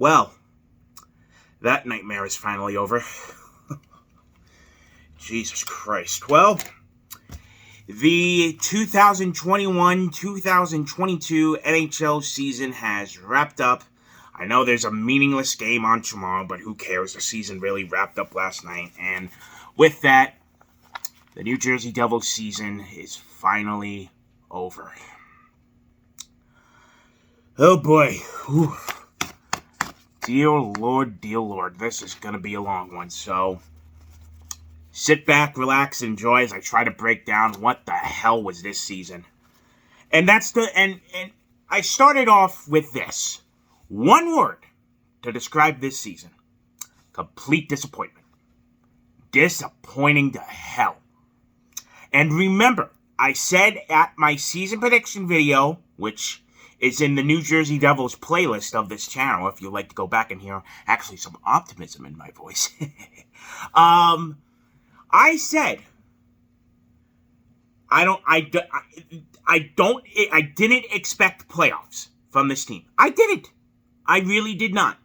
Well, that nightmare is finally over. Jesus Christ. Well, the 2021-2022 NHL season has wrapped up. I know there's a meaningless game on tomorrow, but who cares? The season really wrapped up last night. And with that, the New Jersey Devils season is finally over. Oh boy. Whew. Dear Lord, this is going to be a long one. So, sit back, relax, enjoy as I try to break down what the hell was this season. And and I started off with this. One word to describe this season. Complete disappointment. Disappointing to hell. And remember, I said at my season prediction video, which is in the New Jersey Devils playlist of this channel, if you'd like to go back and hear actually some optimism in my voice. I said, I didn't expect playoffs from this team. I didn't. I really did not.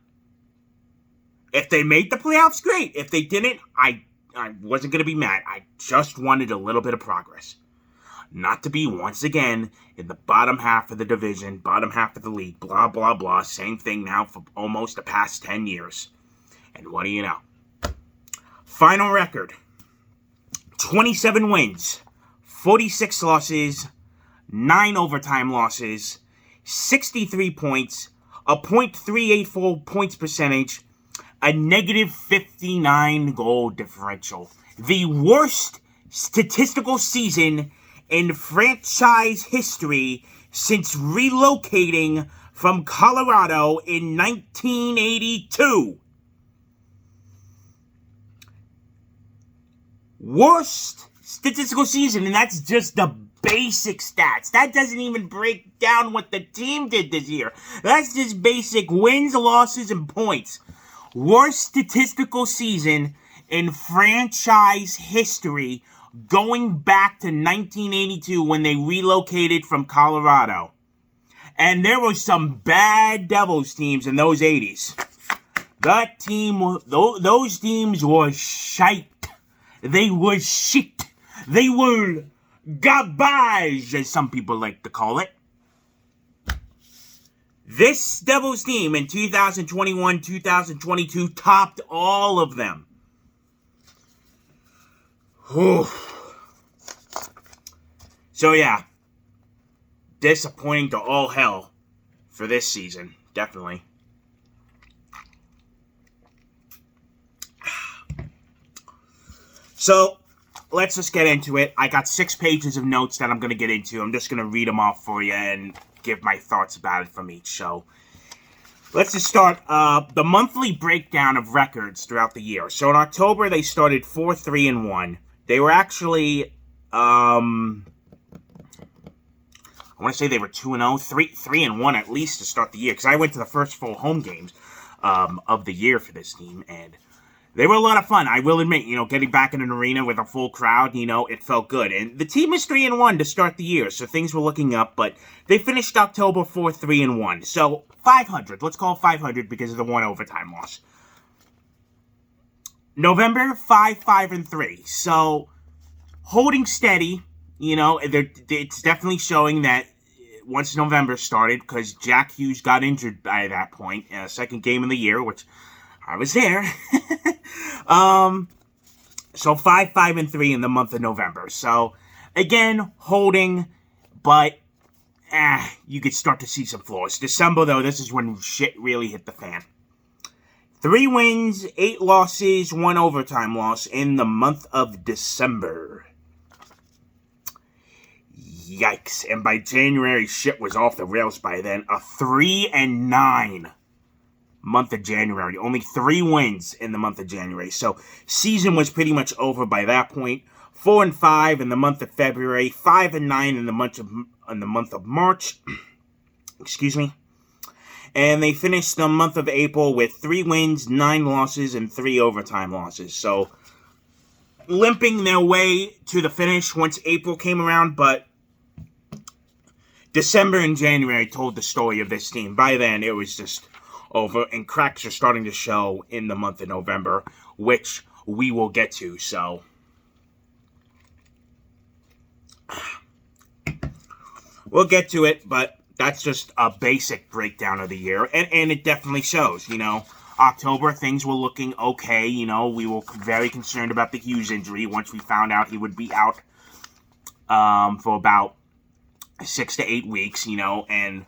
If they made the playoffs, great. If they didn't, I wasn't going to be mad. I just wanted a little bit of progress. Not to be, once again, in the bottom half of the division, bottom half of the league, blah, blah, blah. Same thing now for almost the past 10 years. And what do you know? Final record. 27 wins, 46 losses, 9 overtime losses, 63 points, a .384 points percentage, a negative 59 goal differential. The worst statistical season in franchise history since relocating from Colorado in 1982. Worst statistical season, and that's just the basic stats. That doesn't even break down what the team did this year. That's just basic wins, losses, and points. Worst statistical season in franchise history going back to 1982 when they relocated from Colorado. And there were some bad Devils teams in those 80s. Those teams were shite. They were shit. They were garbage, as some people like to call it. This Devils team in 2021-2022 topped all of them. Whew. So yeah, disappointing to all hell for this season, definitely. So, let's just get into it. I got 6 pages of notes that I'm going to get into. I'm just going to read them off for you and give my thoughts about it from each. So, let's just start the monthly breakdown of records throughout the year. So, in October, they started 4-3-1. They were actually, I want to say they were 2-0, 3-1 at least to start the year. Because I went to the first full home games of the year for this team, and they were a lot of fun, I will admit. Getting back in an arena with a full crowd, it felt good. And the team is 3-1 to start the year, so things were looking up. But they finished October 4-3-1. So, 500. Let's call it 500 because of the one overtime loss. November, 5-5-3. So, holding steady. It's definitely showing that once November started, because Jack Hughes got injured by that point, second game of the year, which I was there. So 5-5-3 in the month of November. So, again, holding, but you could start to see some flaws. December, though, this is when shit really hit the fan. 3 wins, 8 losses, 1 overtime loss in the month of December. Yikes. And by January, shit was off the rails by then. A 3-9 month of January. Only 3 wins in the month of January. So, season was pretty much over by that point. 4-5 in the month of February. 5-9 in the month of March. Excuse me. And they finished the month of April with 3 wins, 9 losses, and 3 overtime losses. So, limping their way to the finish once April came around, but December and January told the story of this team. By then, it was just over, and cracks are starting to show in the month of November, which we will get to. So we'll get to it, but that's just a basic breakdown of the year, and it definitely shows. October, things were looking okay. We were very concerned about the Hughes injury once we found out he would be out for about 6 to 8 weeks, and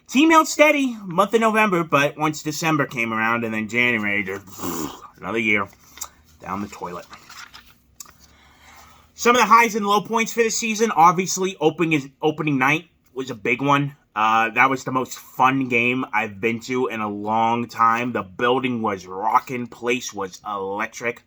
team held steady month of November, but once December came around and then January, just another year down the toilet. Some of the highs and low points for the season, obviously, opening night was a big one. That was the most fun game I've been to in a long time. The building was rocking. Place was electric.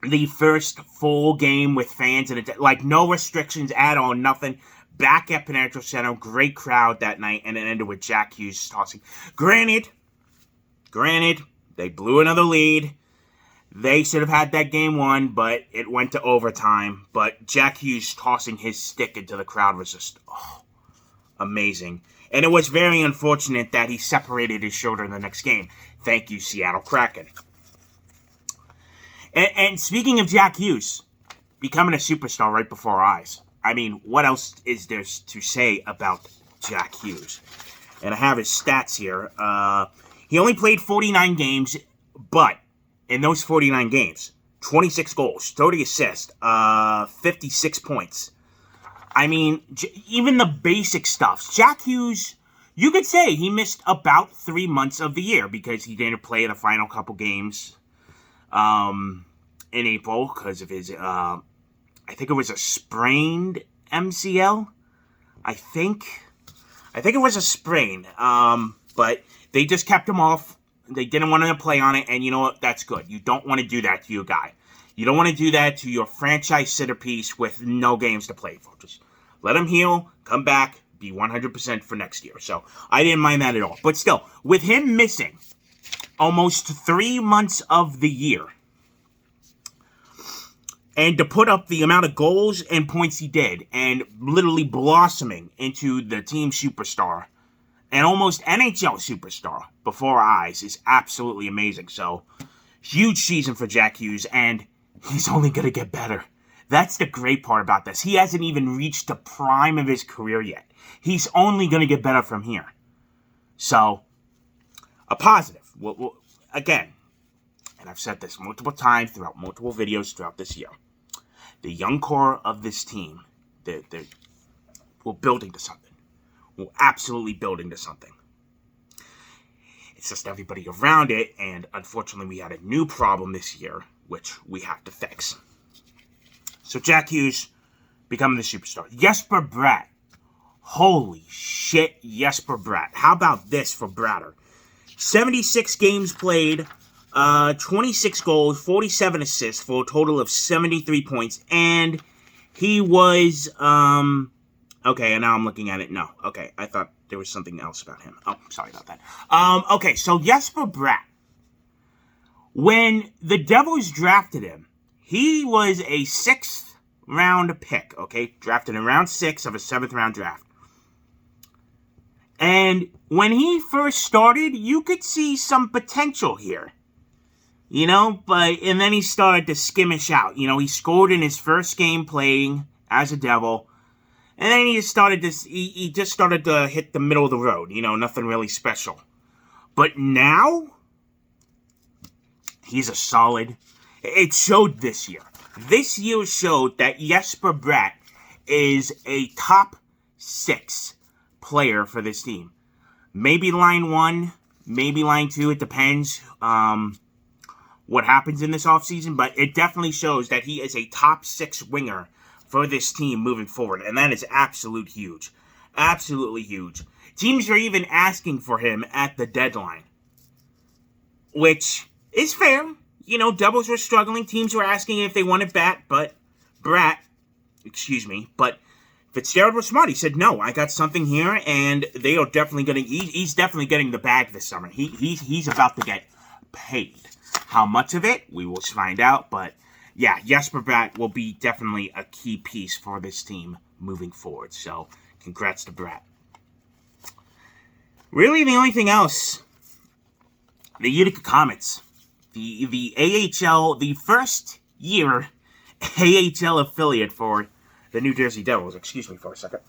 The first full game with fans, and no restrictions at all, nothing. Back at Pinnacle Center, great crowd that night, and it ended with Jack Hughes tossing. Granted, they blew another lead. They should have had that game won, but it went to overtime. But Jack Hughes tossing his stick into the crowd was just amazing. And it was very unfortunate that he separated his shoulder in the next game. Thank you, Seattle Kraken. And speaking of Jack Hughes, becoming a superstar right before our eyes. I mean, what else is there to say about Jack Hughes? And I have his stats here. He only played 49 games, but in those 49 games, 26 goals, 30 assists, 56 points. I mean, even the basic stuff. Jack Hughes, you could say he missed about 3 months of the year because he didn't play the final couple games in April because of his, I think it was a sprained MCL. I think it was a sprain, but they just kept him off. They didn't want him to play on it, and you know what? That's good. You don't want to do that to your guy. You don't want to do that to your franchise centerpiece with no games to play for. Just let him heal, come back, be 100% for next year. So I didn't mind that at all. But still, with him missing almost 3 months of the year, and to put up the amount of goals and points he did, and literally blossoming into the team superstar, and almost NHL superstar before our eyes, is absolutely amazing. So, huge season for Jack Hughes, and he's only going to get better. That's the great part about this. He hasn't even reached the prime of his career yet. He's only going to get better from here. So, a positive. Again, and I've said this multiple times throughout multiple videos throughout this year, the young core of this team, we're building to something. We're absolutely building to something. It's just everybody around it, and unfortunately we had a new problem this year, which we have to fix. So Jack Hughes becoming the superstar. Jesper Bratt. Holy shit, Jesper Bratt. How about this for Bratter? 76 games played, 26 goals, 47 assists for a total of 73 points, and he was, okay, and now I'm looking at it. No, okay, I thought there was something else about him. Oh, sorry about that. Okay, so Jesper Bratt. When the Devils drafted him, he was a 6th round pick, okay? Drafted in round 6 of a 7th round draft. And when he first started, you could see some potential here. And then he started to skimmish out. He scored in his first game playing as a Devil. And then he just started to hit the middle of the road. Nothing really special. But now, he's a solid. It showed this year. This year showed that Jesper Bratt is a top 6 player for this team. Maybe line 1, maybe line 2. It depends what happens in this offseason. But it definitely shows that he is a top 6 winger for this team moving forward. And that is absolutely huge. Absolutely huge. Teams are even asking for him at the deadline, which is fair. Devils were struggling. Teams were asking if they wanted But Fitzgerald was smart. He said, no, I got something here, and they are definitely going to, he's definitely getting the bag this summer. He's about to get paid. How much of it, we will find out, but yeah, Jesper Bratt will be definitely a key piece for this team moving forward. So, congrats to Bratt. Really, the only thing else The Utica Comets. The AHL, the first year AHL affiliate for the New Jersey Devils. Excuse me for a second.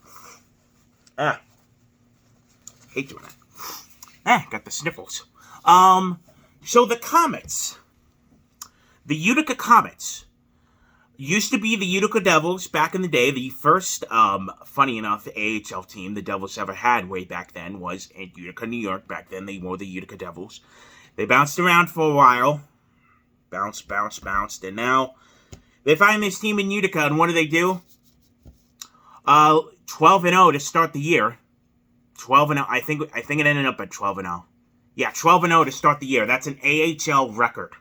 Hate doing that. Got the sniffles. So the Comets. The Utica Comets used to be the Utica Devils back in the day. The first, funny enough, AHL team the Devils ever had way back then was in Utica, New York. Back then, they were the Utica Devils. They bounced around for a while. Bounced. And now they find this team in Utica, and what do? 12-0 to start the year. 12-0. I think it ended up at 12-0. Yeah, 12-0 to start the year. That's an AHL record.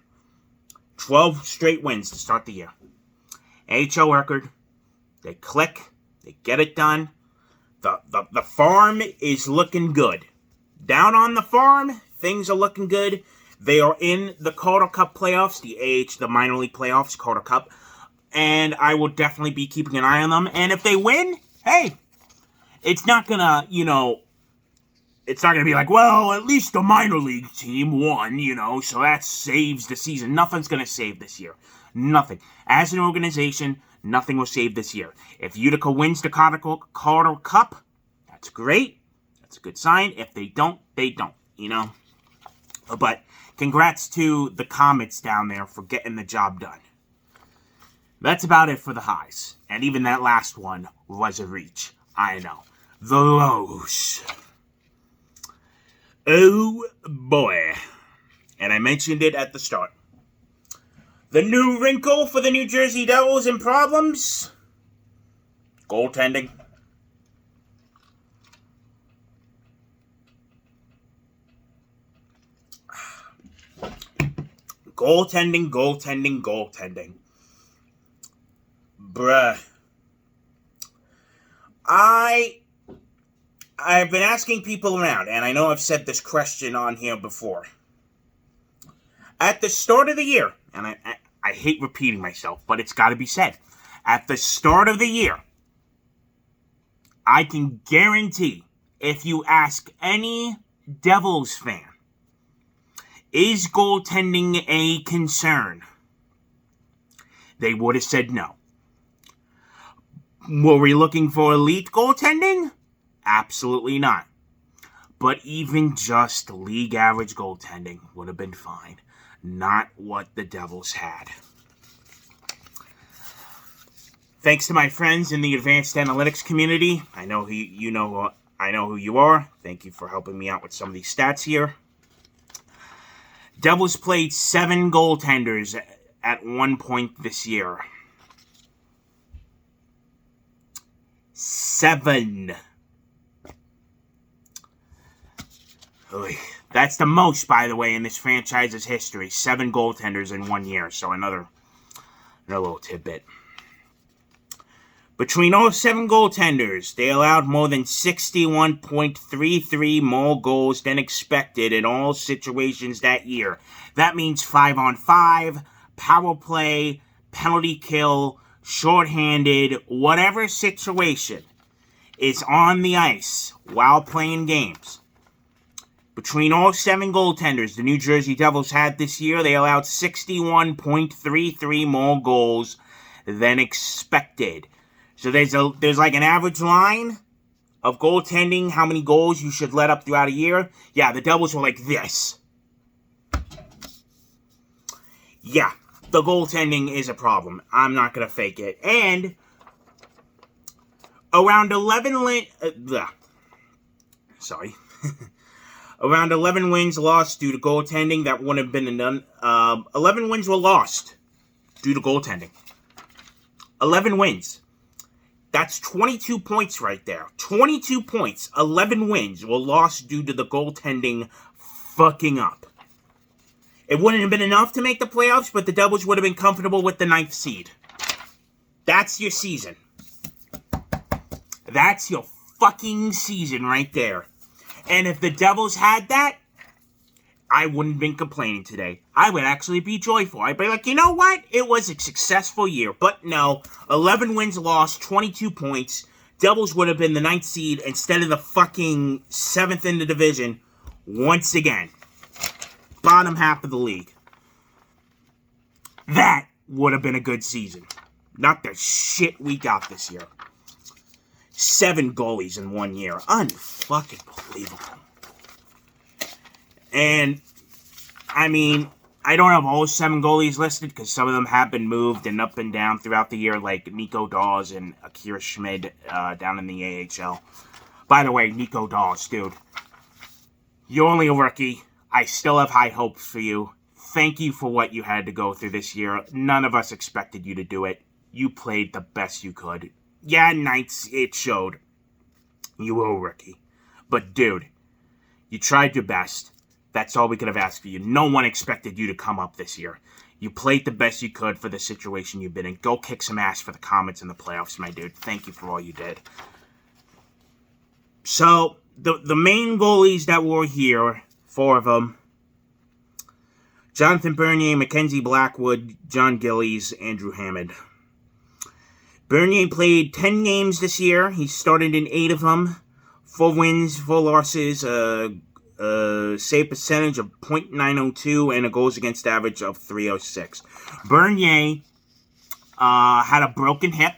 12 straight wins to start the year. AHL record. They click. They get it done. The farm is looking good. Down on the farm, things are looking good. They are in the Calder Cup playoffs, the minor league playoffs, Calder Cup. And I will definitely be keeping an eye on them. And if they win, hey, it's not gonna, it's not going to be like, well, at least the minor league team won, so that saves the season. Nothing's going to save this year. Nothing. As an organization, nothing will save this year. If Utica wins the Calder Cup, that's great. That's a good sign. If they don't, they don't, But congrats to the Comets down there for getting the job done. That's about it for the highs. And even that last one was a reach. I know. The lows. Oh, boy. And I mentioned it at the start. The new wrinkle for the New Jersey Devils and problems? Goaltending. Goaltending. Bruh. I've been asking people around, and I know I've said this question on here before. At the start of the year, and I hate repeating myself, but it's got to be said. At the start of the year, I can guarantee, if you ask any Devils fan, is goaltending a concern? They would have said no. Were we looking for elite goaltending? Absolutely not. But even just league average goaltending would have been fine. Not what the Devils had. Thanks to my friends in the advanced analytics community. I know who you are. Thank you for helping me out with some of these stats here. Devils played 7 goaltenders at one point this year. 7. That's the most, by the way, in this franchise's history. 7 goaltenders in 1 year. So another little tidbit. Between all 7 goaltenders, they allowed more than 61.33 more goals than expected in all situations that year. That means 5-on-5, power play, penalty kill, shorthanded, whatever situation is on the ice while playing games. Between all 7 goaltenders the New Jersey Devils had this year, they allowed 61.33 more goals than expected. So there's like an average line of goaltending, how many goals you should let up throughout a year. Yeah, the Devils were like this. Yeah, the goaltending is a problem. I'm not going to fake it. And around 11 around 11 wins lost due to goaltending. That wouldn't have been done. 11 wins were lost due to goaltending. 11 wins. That's 22 points right there. 22 points. 11 wins were lost due to the goaltending fucking up. It wouldn't have been enough to make the playoffs, but the Devils would have been comfortable with the 9th seed. That's your season. That's your fucking season right there. And if the Devils had that, I wouldn't have been complaining today. I would actually be joyful. I'd be like, you know what? It was a successful year. But no, 11 wins lost, 22 points. Devils would have been the 9th seed instead of the fucking 7th in the division once again. bottom half of the league. That would have been a good season. Not the shit we got this year. 7 goalies in 1 year. Unfucking believable. And, I mean, I don't have all 7 goalies listed because some of them have been moved and up and down throughout the year, like Nico Dawes and Akira Schmid down in the AHL. By the way, Nico Dawes, dude, you're only a rookie. I still have high hopes for you. Thank you for what you had to go through this year. None of us expected you to do it. You played the best you could. Yeah, Knights, it showed. You were a rookie. But, dude, you tried your best. That's all we could have asked for you. No one expected you to come up this year. You played the best you could for the situation you've been in. Go kick some ass for the Comets in the playoffs, my dude. Thank you for all you did. So, the main goalies that were here, 4 of them, Jonathan Bernier, Mackenzie Blackwood, John Gillies, Andrew Hammond. Bernier played 10 games this year. He started in 8 of them. 4 wins, 4 losses, save percentage of .902, and a goals against average of .306. Bernier had a broken hip.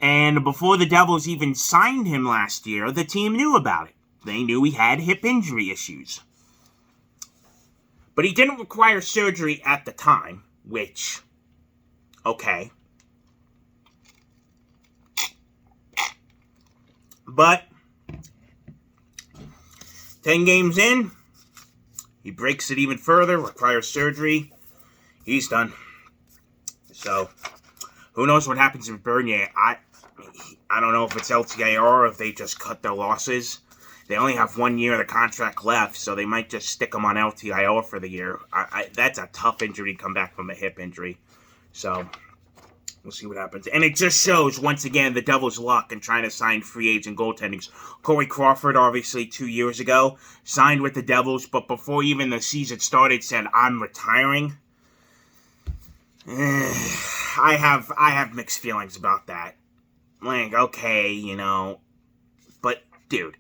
And before the Devils even signed him last year, the team knew about it. They knew he had hip injury issues. But he didn't require surgery at the time, which, okay. But 10 games in, he breaks it even further, requires surgery. He's done. So, who knows what happens with Bernier? I don't know if it's LTIR or if they just cut their losses. They only have 1 year of the contract left, so they might just stick him on LTIR for the year. That's a tough injury to come back from a hip injury. So, we'll see what happens. And it just shows, once again, the Devils' luck in trying to sign free agent goaltendings. Corey Crawford, obviously, 2 years ago, signed with the Devils, but before even the season started, said, I'm retiring. I have mixed feelings about that. Like, okay, you know, but, dude,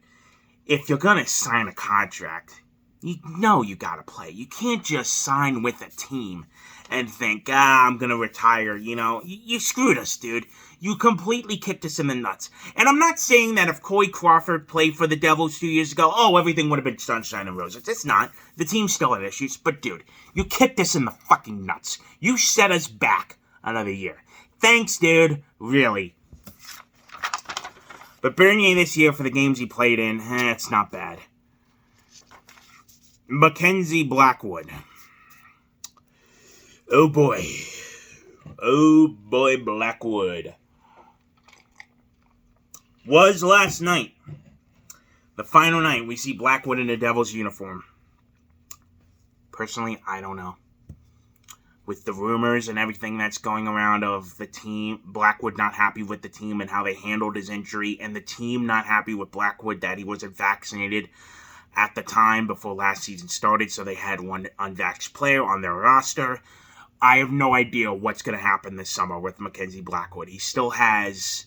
if you're gonna sign a contract, you know you gotta play. You can't just sign with a team and think, I'm gonna retire, you know. You screwed us, dude. You completely kicked us in the nuts. And I'm not saying that if Corey Crawford played for the Devils 2 years ago, everything would have been sunshine and roses. It's not. The team still had issues. But, dude, you kicked us in the fucking nuts. You set us back another year. Thanks, dude. Really. But Bernier this year, for the games he played in, it's not bad. Mackenzie Blackwood. Oh boy. Oh boy, Blackwood. Was last night. The final night we see Blackwood in the Devils uniform. Personally, I don't know. With the rumors and everything that's going around of the team, Blackwood not happy with the team and how they handled his injury, and the team not happy with Blackwood that he wasn't vaccinated at the time before last season started, so they had one unvaxxed player on their roster. I have no idea what's going to happen this summer with Mackenzie Blackwood. He still has,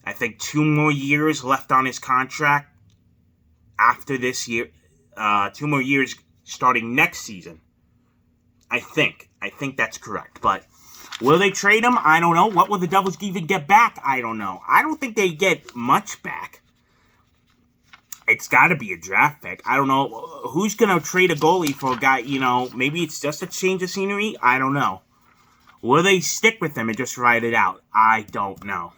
I think, 2 more years left on his contract after this year. 2 more years starting next season. I think that's correct. But will they trade him? I don't know. What will the Devils even get back? I don't know. I don't think they get much back. It's got to be a draft pick. I don't know. Who's going to trade a goalie for a guy, you know, maybe it's just a change of scenery? I don't know. Will they stick with him and just ride it out? I don't know.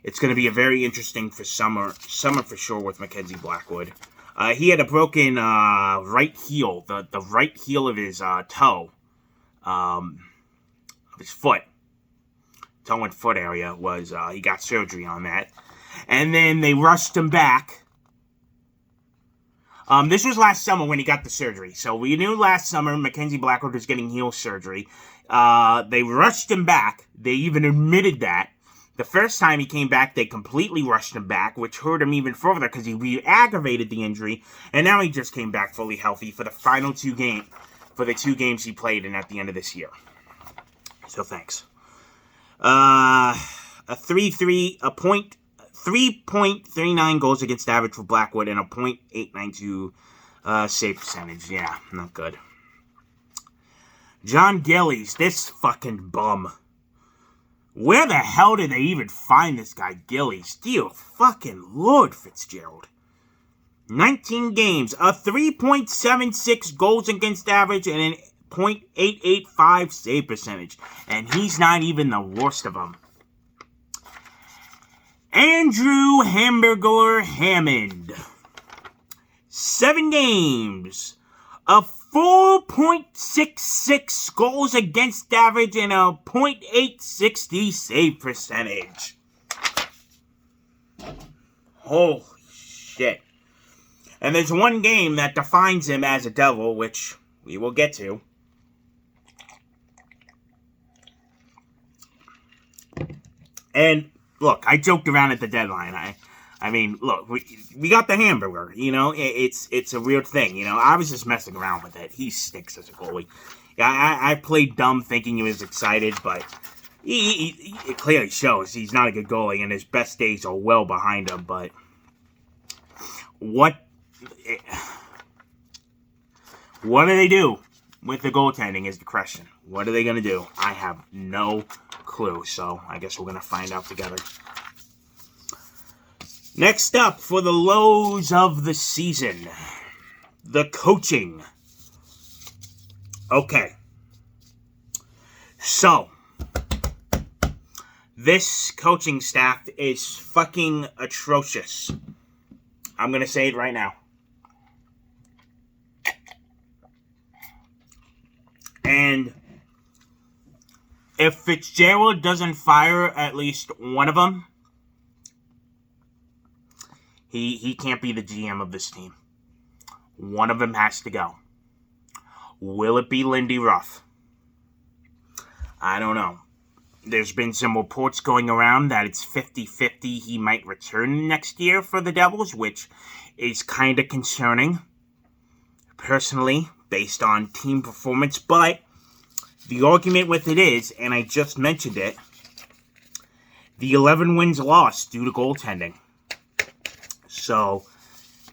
It's going to be a very interesting for summer for sure with Mackenzie Blackwood. He had a broken right heel, the right heel of his toe, of his foot. Toe and foot area was, he got surgery on that. And then they rushed him back. This was last summer when he got the surgery. So we knew last summer Mackenzie Blackwood was getting heel surgery. They rushed him back. They even admitted that. The first time he came back, they completely rushed him back, which hurt him even further because he re-aggravated the injury. And now he just came back fully healthy for the final 2 games, for the 2 games he played in at the end of this year. So thanks. A 3.39 goals against average for Blackwood and a .892 Save percentage, yeah, not good. John Gillies, this fucking bum. Where the hell did they even find this guy, Gillies? Dear fucking Lord Fitzgerald. 19 games, a 3.76 goals against average, and an .885 save percentage. And he's not even the worst of them. Andrew Hamburger Hammond. 7 games, a 4.66 goals against average, and a .860 save percentage. Holy shit. And there's one game that defines him as a Devil, which we will get to. And look, I joked around at the deadline. I mean, look, we got the hamburger, you know, it's a weird thing, you know. I was just messing around with it. He stinks as a goalie. I played dumb thinking he was excited, but it clearly shows he's not a good goalie, and his best days are well behind him. But what do they do with the goaltending is the question. What are they going to do? I have no clue, so I guess we're going to find out together. Next up, for the lows of the season, the coaching. Okay. So, this coaching staff is fucking atrocious. I'm going to say it right now. And if Fitzgerald doesn't fire at least one of them, he can't be the GM of this team. One of them has to go. Will it be Lindy Ruff? I don't know. There's been some reports going around that it's 50-50 he might return next year for the Devils, which is kind of concerning, personally, based on team performance. But the argument with it is, and I just mentioned it, the 11 wins lost due to goaltending. So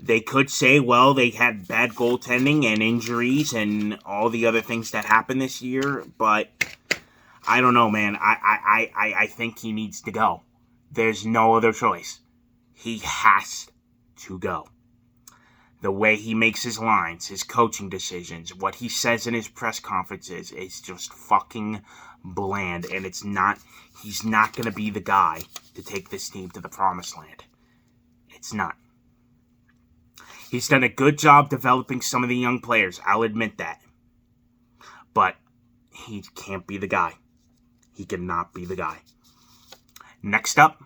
they could say, well, they had bad goaltending and injuries and all the other things that happened this year, but I don't know, man. I think he needs to go. There's no other choice. He has to go. The way he makes his lines, his coaching decisions, what he says in his press conferences is just fucking bland, and he's not going to be the guy to take this team to the promised land. It's not. He's done a good job developing some of the young players. I'll admit that. But he can't be the guy. He cannot be the guy. Next up,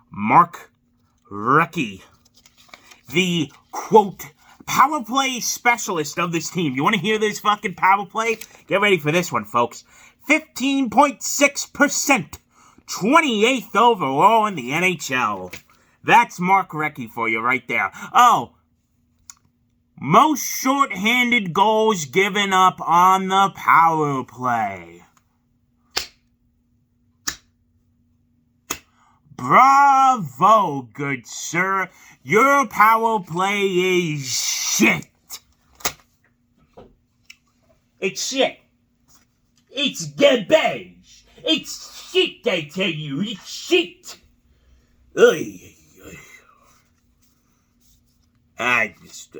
Mark Recchi, the, quote, power play specialist of this team. You want to hear this fucking power play? Get ready for this one, folks. 15.6%. 28th overall in the NHL. That's Mark Recchi for you right there. Oh, most shorthanded goals given up on the power play. Bravo, good sir. Your power play is shit. It's shit. It's garbage. It's shit, I tell you. It's shit. Oy. I just,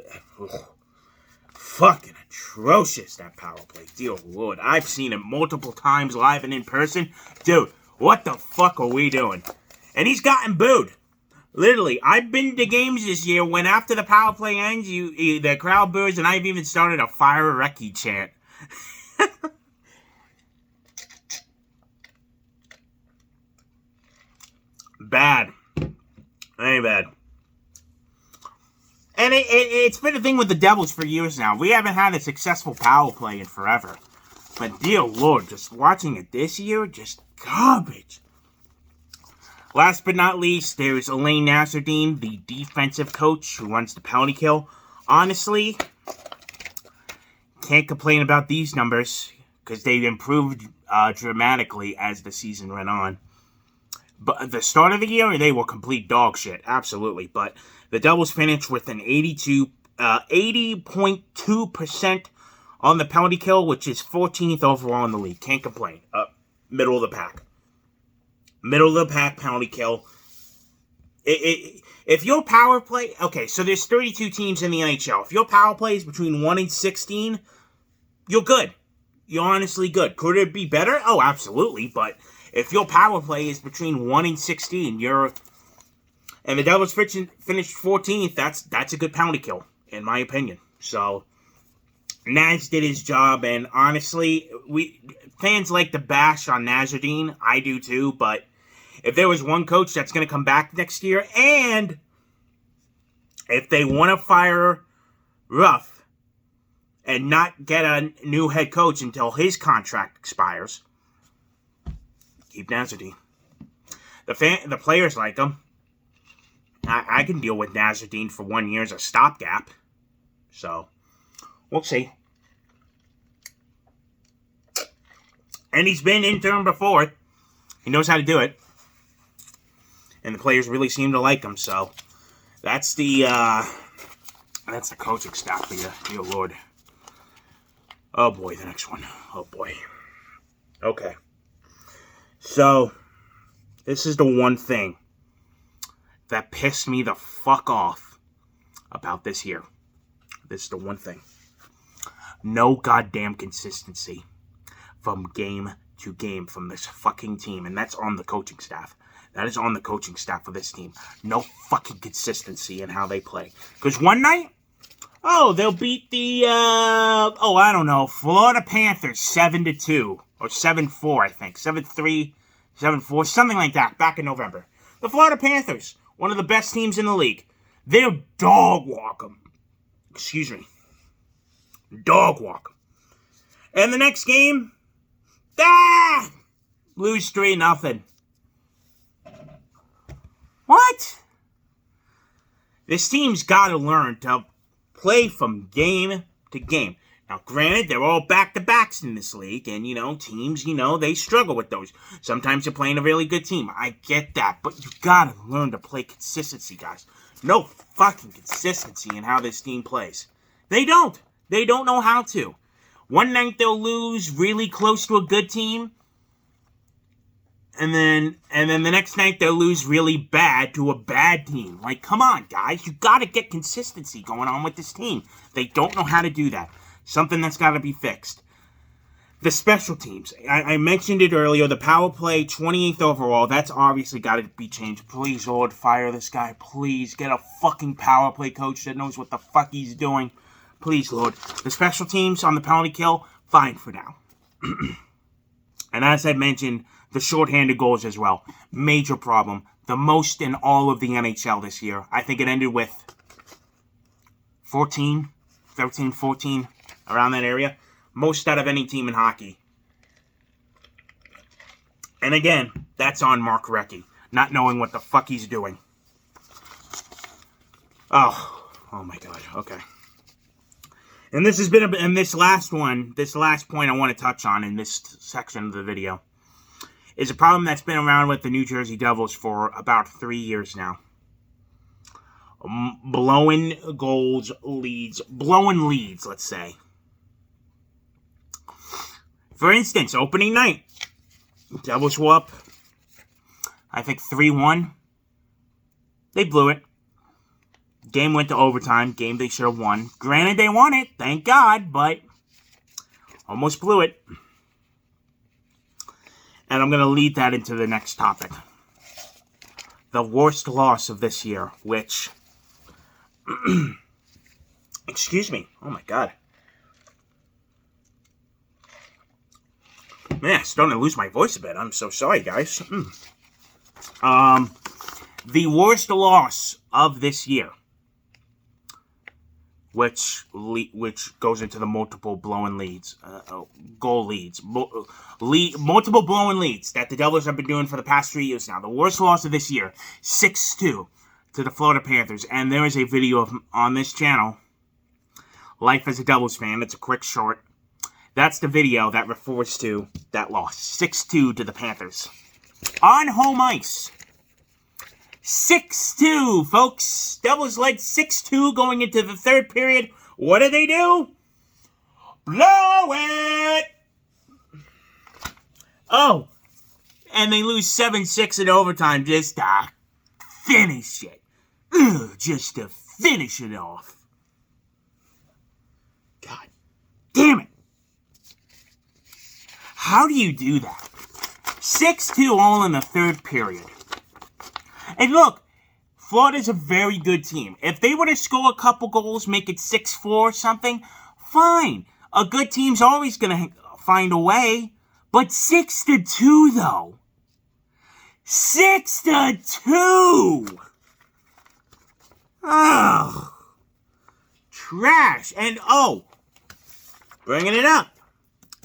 fucking atrocious, that power play. Dear Lord, I've seen it multiple times live and in person. Dude, what the fuck are we doing? And he's gotten booed. Literally, I've been to games this year when after the power play ends, the crowd boos, and I've even started a Fire Recchi chant. Bad. Very bad. And it's been a thing with the Devils for years now. We haven't had a successful power play in forever. But dear Lord, just watching it this year, just garbage. Last but not least, there's Elaine Nasruddin, the defensive coach who runs the penalty kill. Honestly, can't complain about these numbers because they've improved dramatically as the season went on. But at the start of the year, they were complete dog shit, absolutely. But the Devils finished with an 82 80.2% on the penalty kill, which is 14th overall in the league. Can't complain. Middle of the pack. Middle of the pack penalty kill. If your power play... Okay, so there's 32 teams in the NHL. If your power play is between 1 and 16, you're good. You're honestly good. Could it be better? Oh, absolutely. But if your power play is between 1 and 16, you're... And the Devils finished 14th, that's a good penalty kill, in my opinion. So, Naz did his job, and honestly, fans like to bash on Nazardine. I do too, but if there was one coach that's going to come back next year, and if they want to fire Ruff and not get a new head coach until his contract expires, keep Nazardine. The players like him. I can deal with Nazardine for 1 year as a stopgap. So, we'll see. And he's been intern before. He knows how to do it. And the players really seem to like him. So, that's the coaching staff for you. Dear Lord. Oh boy, the next one. Oh boy. Okay. So, this is the one thing that pissed me the fuck off about this year. This is the one thing. No goddamn consistency from game to game from this fucking team. And that's on the coaching staff. That is on the coaching staff of this team. No fucking consistency in how they play. Because one night, they'll beat the, I don't know, Florida Panthers 7-2. Or 7-4, I think. 7-3, 7-4, something like that, back in November. The Florida Panthers, one of the best teams in the league. They'll dog walk them. Excuse me. Dog walk them. And the next game, lose 3-0. What? This team's got to learn to play from game to game. Now, granted, they're all back-to-backs in this league, and, teams, they struggle with those. Sometimes you're playing a really good team. I get that, but you gotta learn to play consistency, guys. No fucking consistency in how this team plays. They don't. They don't know how to. One night they'll lose really close to a good team, and then the next night they'll lose really bad to a bad team. Like, come on, guys. You gotta get consistency going on with this team. They don't know how to do that. Something that's got to be fixed. The special teams. I mentioned it earlier. The power play, 28th overall. That's obviously got to be changed. Please, Lord, fire this guy. Please, get a fucking power play coach that knows what the fuck he's doing. Please, Lord. The special teams on the penalty kill, fine for now. And as I mentioned, the shorthanded goals as well. Major problem. The most in all of the NHL this year. I think it ended with 13, 14, around that area. Most out of any team in hockey. And again, that's on Mark Recchi. Not knowing what the fuck he's doing. Oh my God. Okay. And this has been, this last point I want to touch on in this section of the video, is a problem that's been around with the New Jersey Devils for about 3 years now. Blowing leads, let's say. For instance, opening night, Devils were up, I think 3-1. They blew it. Game went to overtime. Game they should have won. Granted, they won it, thank God, but almost blew it. And I'm going to lead that into the next topic. The worst loss of this year, which... excuse me. Oh, my God. Man, I'm starting to lose my voice a bit. I'm so sorry, guys. The worst loss of this year, which goes into the multiple blowing leads, goal leads, multiple blowing leads that the Devils have been doing for the past 3 years now. The worst loss of this year, 6-2 to the Florida Panthers. And there is a video on this channel, Life as a Devils Fan. It's a quick short. That's the video that refers to that loss. 6-2 to the Panthers. On home ice. 6-2, folks. Devils led 6-2 going into the third period. What do? Blow it! Oh, and they lose 7-6 in overtime just to finish it. Just to finish it off. God damn it. How do you do that? 6-2 all in the third period. And look, Florida's a very good team. If they were to score a couple goals, make it 6-4 or something, fine. A good team's always going to find a way. But 6-2, though. 6-2! Ugh. Trash. And, bringing it up.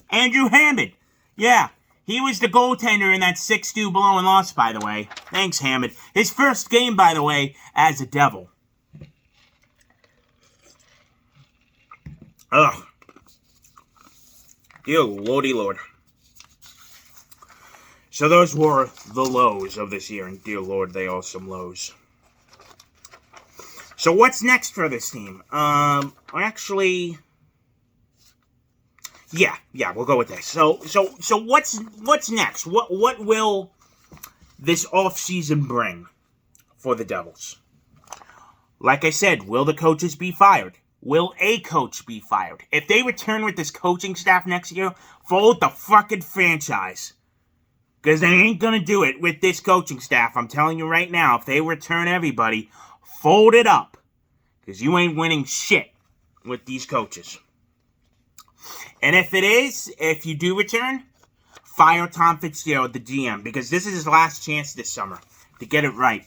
Andrew Hammond. Yeah. He was the goaltender in that 6-2 blowing loss, by the way. Thanks, Hammond. His first game, by the way, as a Devil. Ugh. Dear lordy lord. So those were the lows of this year, and dear lord, they are some lows. So what's next for this team? Actually... Yeah, we'll go with this. So what's next? What will this offseason bring for the Devils? Like I said, will the coaches be fired? Will a coach be fired? If they return with this coaching staff next year, fold the fucking franchise. Because they ain't gonna do it with this coaching staff. I'm telling you right now, if they return everybody, fold it up. Because you ain't winning shit with these coaches. And if you do return, fire Tom Fitzgerald, the GM, because this is his last chance this summer to get it right.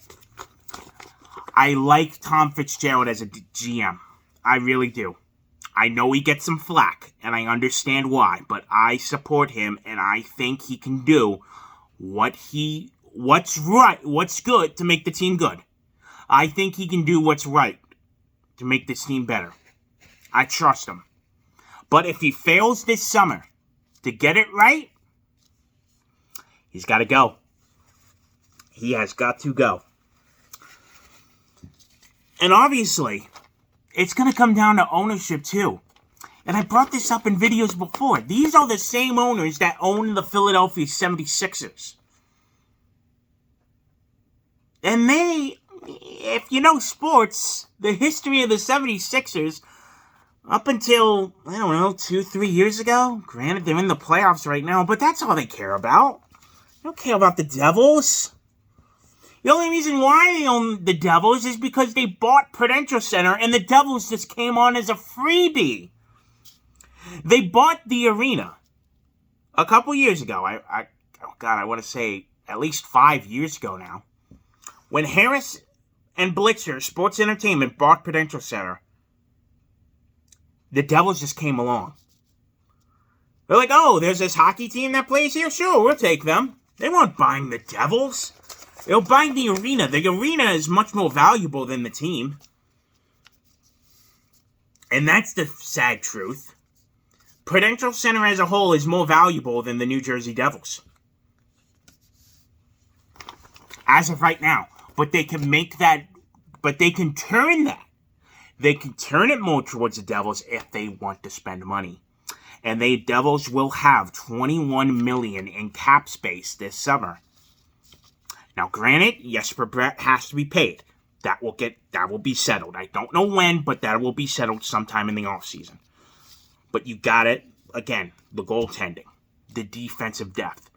I like Tom Fitzgerald as a GM. I really do. I know he gets some flack, and I understand why, but I support him, and I think he can do what's right, what's good to make the team good. I think he can do what's right to make this team better. I trust him. But if he fails this summer to get it right, he's got to go. He has got to go. And obviously, it's going to come down to ownership too. And I brought this up in videos before. These are the same owners that own the Philadelphia 76ers. And they, if you know sports, the history of the 76ers... Up until, 2-3 years ago. Granted, they're in the playoffs right now, but that's all they care about. They don't care about the Devils. The only reason why they own the Devils is because they bought Prudential Center, and the Devils just came on as a freebie. They bought the arena a couple years ago. I want to say at least 5 years ago now. When Harris and Blitzer Sports Entertainment bought Prudential Center, the Devils just came along. They're like, there's this hockey team that plays here? Sure, we'll take them. They weren't buying the Devils. They were buying the arena. The arena is much more valuable than the team. And that's the sad truth. Prudential Center as a whole is more valuable than the New Jersey Devils. As of right now. But they can make that, but they can turn that. They can turn it more towards the Devils if they want to spend money. And the Devils will have $21 million in cap space this summer. Now, granted, Jesper Bratt has to be paid. That will be settled. I don't know when, but that will be settled sometime in the offseason. But you got it, again, the goaltending, the defensive depth,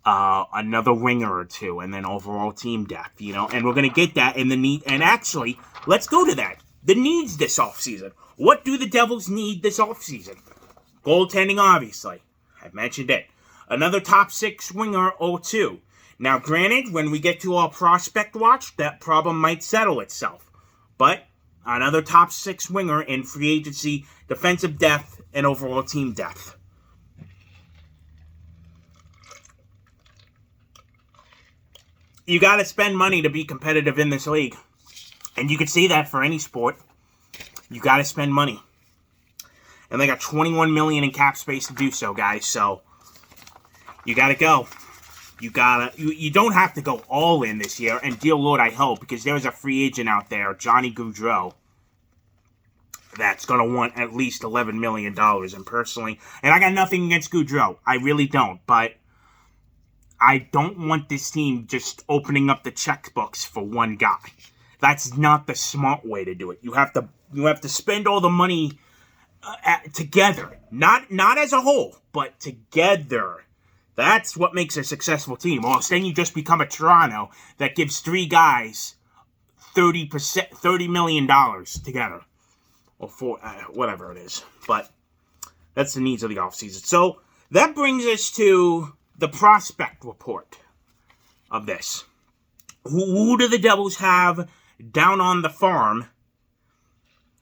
another winger or two, and then overall team depth, and we're going to get that in the need. And actually, let's go to that. The needs this offseason. What do the Devils need this offseason? Goaltending, obviously. I've mentioned it. Another top 6 winger or two. Now, granted, when we get to our prospect watch, that problem might settle itself. But another top 6 winger in free agency, defensive depth, and overall team depth. You got to spend money to be competitive in this league. And you can see that for any sport. You got to spend money. And they got $21 million in cap space to do so, guys. So, you got to go. You don't have to go all in this year, and dear Lord, I hope, because there's a free agent out there, Johnny Gaudreau, that's going to want at least $11 million. And personally, and I got nothing against Gaudreau, I really don't, but I don't want this team just opening up the checkbooks for one guy. That's not the smart way to do it. You have to spend all the money together, not as a whole, but together. That's what makes a successful team. Or then you just become a Toronto that gives three guys $30 million together, or whatever it is. But that's the needs of the offseason. So that brings us to the prospect report of this. Who do the Devils have down on the farm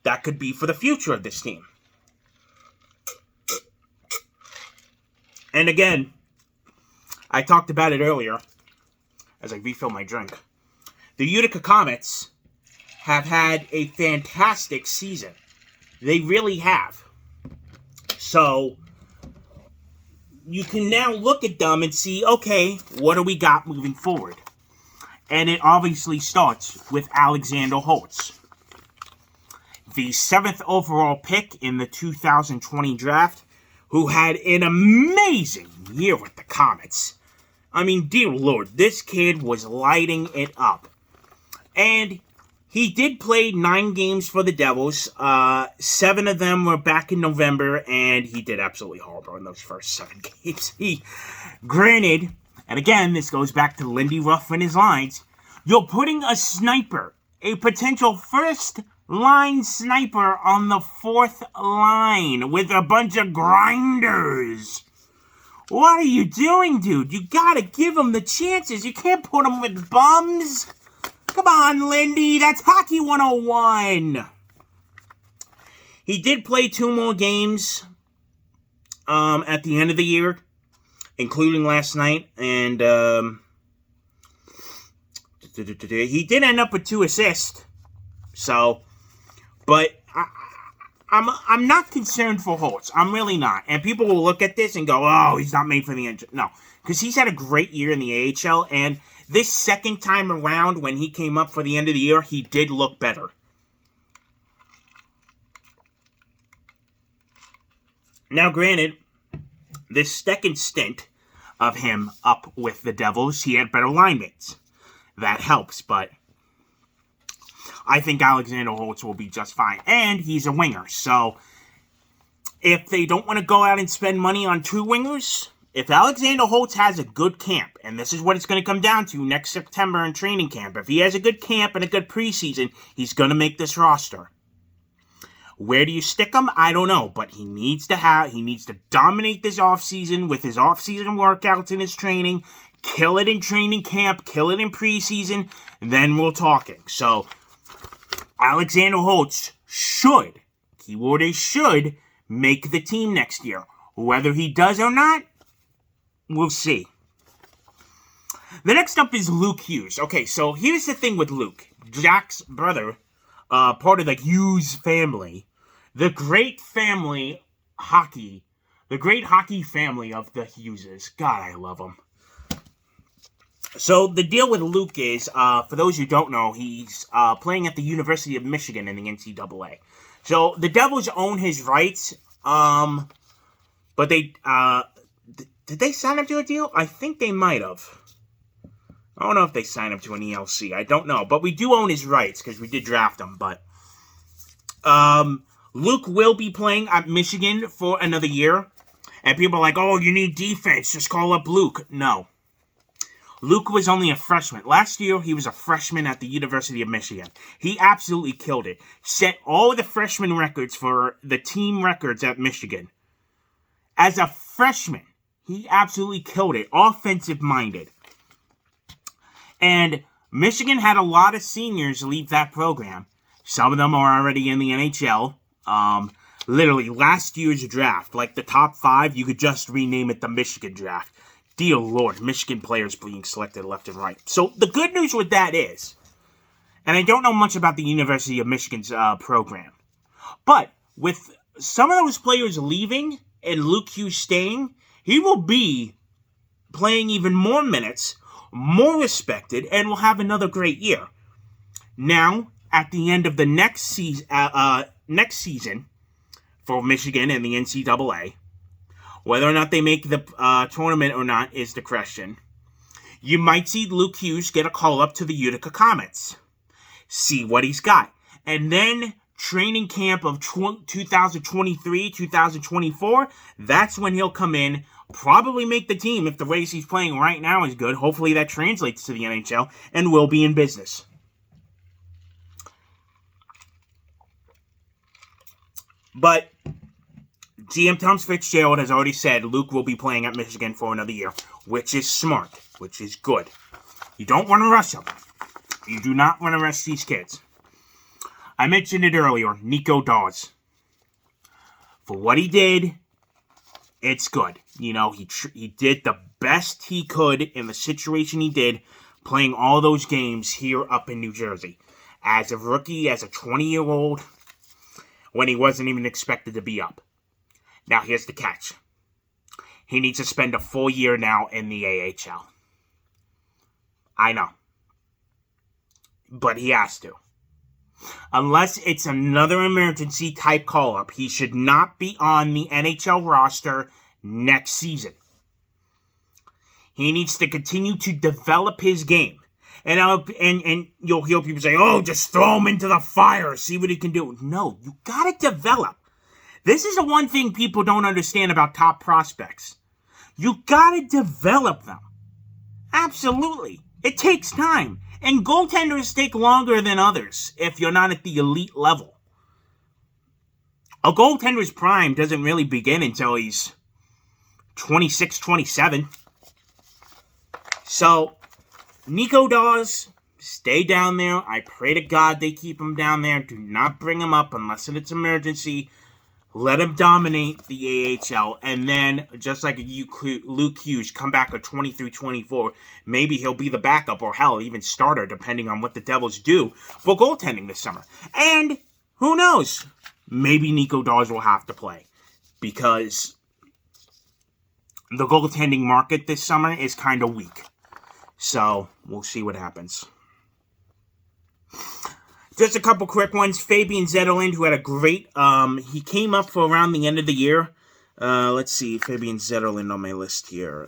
that could be for the future of this team? And again, I talked about it earlier as I refill my drink. The Utica Comets have had a fantastic season. They really have. So you can now look at them and see, okay, what do we got moving forward? And it obviously starts with Alexander Holtz, the 7th overall pick in the 2020 draft, who had an amazing year with the Comets. I mean, dear Lord, this kid was lighting it up. And he did play 9 games for the Devils. 7 of them were back in November, and he did absolutely horrible in those first 7 games. Granted, and again, this goes back to Lindy Ruff and his lines, you're putting a sniper, a potential first-line sniper on the 4th line with a bunch of grinders. What are you doing, dude? You gotta give him the chances. You can't put him with bums. Come on, Lindy. That's Hockey 101. He did play 2 more games at the end of the year, including last night. And he did end up with 2 assists. So, but I'm not concerned for Holtz. I'm really not. And people will look at this and go, oh, he's not made for the NHL. No, because he's had a great year in the AHL, and this second time around when he came up for the end of the year, he did look better. Now, granted, this second stint of him up with the Devils, he had better line mates. That helps, but I think Alexander Holtz will be just fine. And he's a winger, so if they don't want to go out and spend money on 2 wingers, if Alexander Holtz has a good camp, and this is what it's going to come down to next September in training camp, if he has a good camp and a good preseason, he's going to make this roster. Where do you stick him? I don't know, but he needs to dominate this offseason with his offseason workouts and his training, kill it in training camp, kill it in preseason, and then we're talking. So Alexander Holtz should, keyword is should, make the team next year. Whether he does or not, we'll see. The next up is Luke Hughes. Okay, so here's the thing with Luke. Jack's brother, part of the Hughes family. The great hockey family of the Hugheses. God, I love them. So the deal with Luke is, for those who don't know, he's playing at the University of Michigan in the NCAA. So the Devils own his rights, but they, did they sign him to a deal? I think they might have. I don't know if they signed him to an ELC. I don't know, but we do own his rights because we did draft him. But Luke will be playing at Michigan for another year, and people are like, "Oh, you need defense. Just call up Luke." No. Luke was only a freshman. Last year, he was a freshman at the University of Michigan. He absolutely killed it. Set all the freshman records for the team records at Michigan. As a freshman, he absolutely killed it. Offensive-minded. And Michigan had a lot of seniors leave that program. Some of them are already in the NHL. Literally, last year's draft, like the top 5, you could just rename it the Michigan draft. Dear Lord, Michigan players being selected left and right. So the good news with that is, and I don't know much about the University of Michigan's program, but with some of those players leaving and Luke Hughes staying, he will be playing even more minutes, more respected, and will have another great year. Now, at the end of the next season for Michigan and the NCAA, whether or not they make the tournament or not is the question. You might see Luke Hughes get a call up to the Utica Comets. See what he's got. And then training camp of 2023, 2024, that's when he'll come in, probably make the team if the race he's playing right now is good. Hopefully that translates to the NHL and will be in business. But GM Tom Fitzgerald has already said Luke will be playing at Michigan for another year, which is smart, which is good. You don't want to rush them. You do not want to rush these kids. I mentioned it earlier, Nico Daws. For what he did, it's good. You know, he did the best he could in the situation he did, playing all those games here up in New Jersey. As a rookie, as a 20-year-old, when he wasn't even expected to be up. Now, here's the catch. He needs to spend a full year now in the AHL. I know. But he has to. Unless it's another emergency type call-up, he should not be on the NHL roster next season. He needs to continue to develop his game. And you'll hear people say, oh, just throw him into the fire, see what he can do. No, you gotta develop. This is the one thing people don't understand about top prospects. You gotta develop them. Absolutely. It takes time. And goaltenders take longer than others if you're not at the elite level. A goaltender's prime doesn't really begin until he's 26, 27. So, Nico Daws, stay down there. I pray to God they keep him down there. Do not bring him up unless it's emergency. Let him dominate the AHL, and then, just like Luke Hughes, come back at 23-24. Maybe he'll be the backup, or hell, even starter, depending on what the Devils do for goaltending this summer. And, who knows? Maybe Nico Daws will have to play, because the goaltending market this summer is kind of weak. So, we'll see what happens. Just a couple quick ones. Fabian Zetterlund, who had a great, he came up for around the end of the year. Let's see, Fabian Zetterlund on my list here.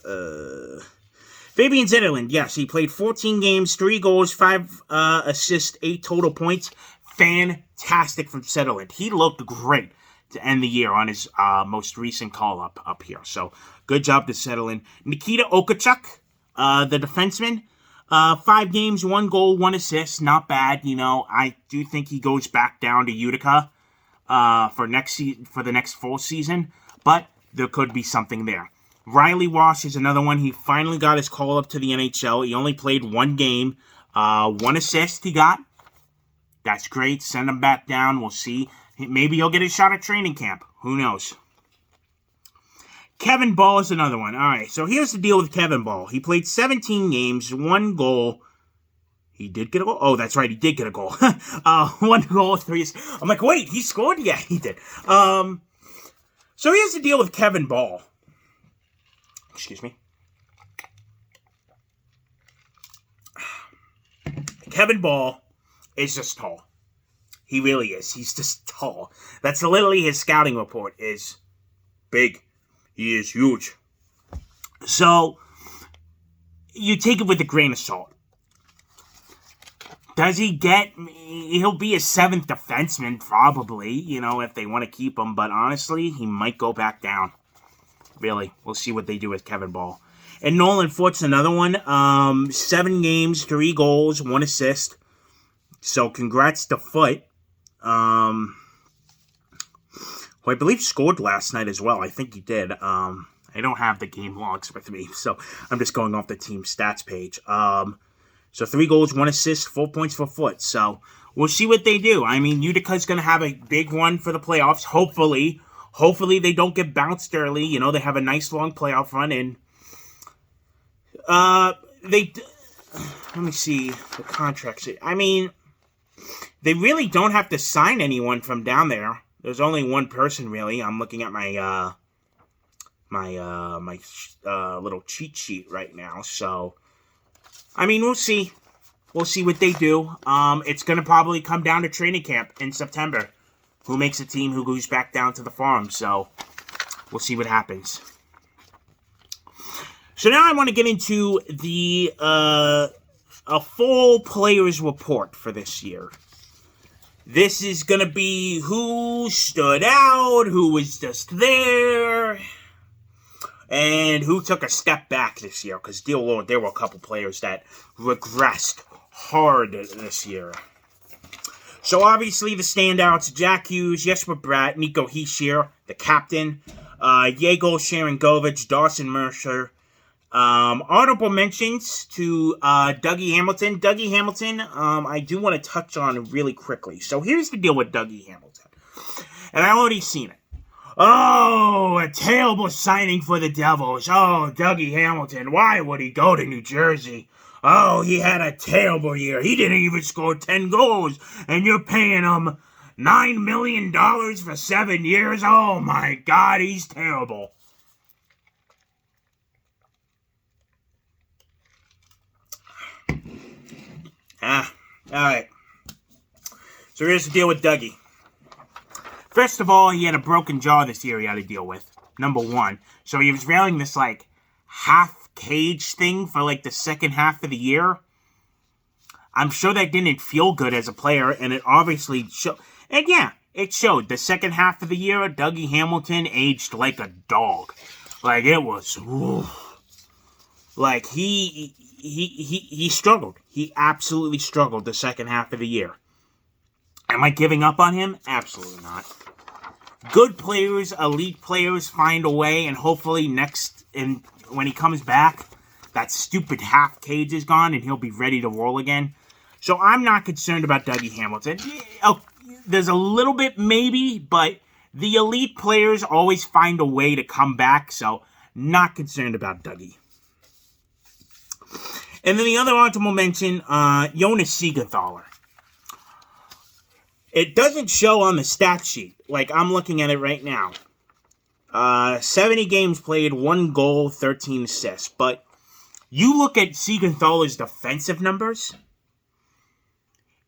Fabian Zetterlund, yes, he played 14 games, 3 goals, 5 assists, 8 total points. Fantastic from Zetterlund. He looked great to end the year on his most recent call-up up here. So, good job to Zetterlund. Nikita Okachuk, the defenseman. 5 games, 1 goal, 1 assist. Not bad, you know. I do think he goes back down to Utica for the next full season, but there could be something there. Riley Wash is another one. He finally got his call up to the NHL. He only played 1 game, 1 assist he got. That's great. Send him back down. We'll see. Maybe he'll get a shot at training camp. Who knows? Kevin Ball is another one. All right, so here's the deal with Kevin Ball. He played 17 games, 1 goal. He did get a goal? Oh, that's right, he did get a goal. 1 goal, 3 assists. I'm like, wait, he scored? Yeah, he did. So here's the deal with Kevin Ball. Excuse me. Kevin Ball is just tall. He really is. He's just tall. That's literally his scouting report is big. He is huge. So, you take it with a grain of salt. Does he get... He'll be a 7th defenseman, probably, you know, if they want to keep him. But honestly, he might go back down. Really. We'll see what they do with Kevin Ball. And Nolan Foot's another one. 7 games, 3 goals, 1 assist. So, congrats to Foot. Who I believe scored last night as well. I think he did. I don't have the game logs with me, so I'm just going off the team stats page. So 3 goals, 1 assist, 4 points for Foot. So we'll see what they do. I mean, Utica's going to have a big run for the playoffs, hopefully. Hopefully they don't get bounced early. You know, they have a nice long playoff run. And let me see the contracts. I mean, they really don't have to sign anyone from down there. There's only one person, really. I'm looking at my my little cheat sheet right now. So, I mean, we'll see. We'll see what they do. It's going to probably come down to training camp in September. Who makes a team, who goes back down to the farm. So, we'll see what happens. So now I want to get into the a full players report for this year. This is going to be who stood out, who was just there, and who took a step back this year. Because, dear Lord, there were a couple players that regressed hard this year. So, obviously, the standouts, Jack Hughes, Jesper Bratt, Nico Hischier, the captain, Yegor Sharangovich, Dawson Mercer. Honorable mentions to Dougie Hamilton. Dougie Hamilton, I do want to touch on really quickly. So here's the deal with Dougie Hamilton. And I already seen it. Oh, a terrible signing for the Devils. Oh, Dougie Hamilton, why would he go to New Jersey? Oh, he had a terrible year. He didn't even score 10 goals. And you're paying him $9 million for 7 years? Oh, my God, he's terrible. Alright. So here's the deal with Dougie. First of all, he had a broken jaw this year he had to deal with. Number one. So he was wearing this, like, half-cage thing for, like, the second half of the year. I'm sure that didn't feel good as a player, and it obviously showed. And yeah, it showed. The second half of the year, Dougie Hamilton aged like a dog. Like, it was... Ooh. Like, he struggled. He absolutely struggled the second half of the year. Am I giving up on him? Absolutely not. Good players, elite players find a way, and hopefully when he comes back, that stupid half cage is gone, and he'll be ready to roll again. So I'm not concerned about Dougie Hamilton. Oh, there's a little bit maybe, but the elite players always find a way to come back, so not concerned about Dougie. And then the other honorable mention, Jonas Siegenthaler. It doesn't show on the stat sheet. Like, I'm looking at it right now. 70 games played, 1 goal, 13 assists. But you look at Siegenthaler's defensive numbers,